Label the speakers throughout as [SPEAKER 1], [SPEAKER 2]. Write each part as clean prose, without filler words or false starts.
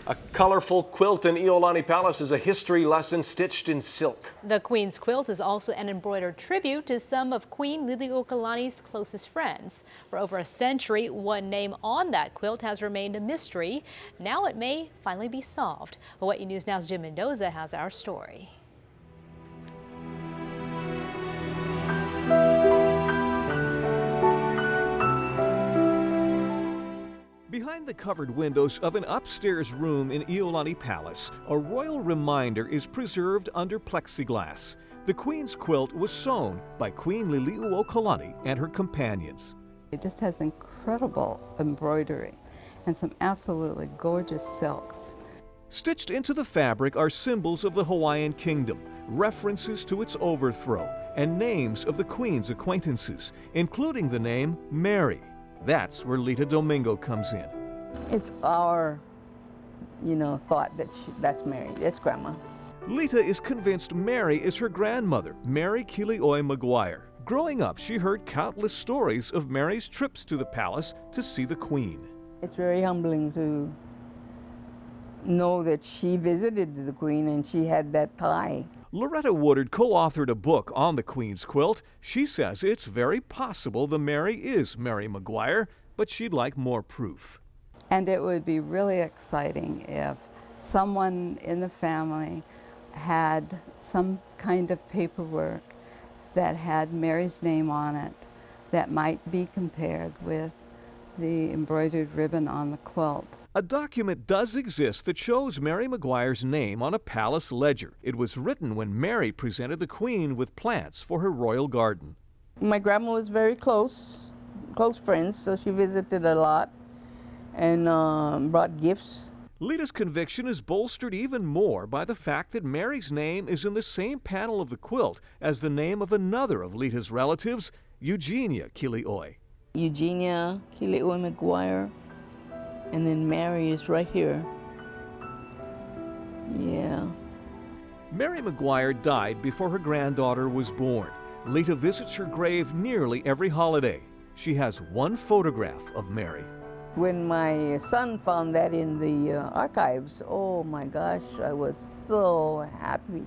[SPEAKER 1] A colorful quilt in Iolani Palace is a history lesson stitched in silk.
[SPEAKER 2] The Queen's quilt is also an embroidered tribute to some of Queen Liliuokalani's closest friends. For over a century, one name on that quilt has remained a mystery. Now it may finally be solved. Hawaii News Now's Jim Mendoza has our story.
[SPEAKER 3] Behind the covered windows of an upstairs room in Iolani Palace, a royal reminder is preserved under plexiglass. The Queen's quilt was sewn by Queen Liliuokalani and her companions.
[SPEAKER 4] It just has incredible embroidery and some absolutely gorgeous silks.
[SPEAKER 3] Stitched into the fabric are symbols of the Hawaiian kingdom, references to its overthrow, and names of the Queen's acquaintances, including the name Mary. That's where Lita Domingo comes in.
[SPEAKER 5] It's our, thought that that's Mary. It's Grandma.
[SPEAKER 3] Lita is convinced Mary is her grandmother, Mary Kilioi Maguire. Growing up, she heard countless stories of Mary's trips to the palace to see the Queen.
[SPEAKER 5] It's very humbling to know that she visited the Queen and she had that tie.
[SPEAKER 3] Loretta Woodard co-authored a book on the Queen's quilt. She says it's very possible the Mary is Mary Maguire, but she'd like more proof.
[SPEAKER 4] And it would be really exciting if someone in the family had some kind of paperwork that had Mary's name on it that might be compared with the embroidered ribbon on the quilt.
[SPEAKER 3] A document does exist that shows Mary Maguire's name on a palace ledger. It was written when Mary presented the Queen with plants for her royal garden.
[SPEAKER 5] My grandma was very close friends, so she visited a lot and brought gifts.
[SPEAKER 3] Lita's conviction is bolstered even more by the fact that Mary's name is in the same panel of the quilt as the name of another of Lita's relatives, Eugenia Kilioi.
[SPEAKER 5] Eugenia Kilioi Maguire. And then Mary is right here. Yeah.
[SPEAKER 3] Mary Maguire died before her granddaughter was born. Lita visits her grave nearly every holiday. She has one photograph of Mary.
[SPEAKER 5] When my son found that in the archives, oh my gosh, I was so happy.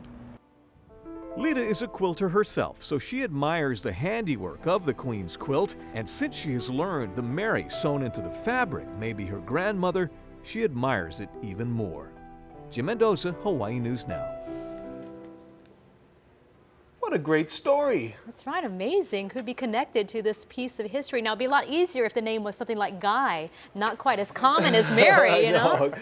[SPEAKER 3] Lita is a quilter herself, so she admires the handiwork of the Queen's quilt, and since she has learned the Mary sewn into the fabric may be her grandmother, she admires it even more. Jim Mendoza, Hawaii News Now.
[SPEAKER 1] What a great story.
[SPEAKER 2] That's right, amazing. Could be connected to this piece of history. Now, it'd be a lot easier if the name was something like Guy, not quite as common as Mary, you know?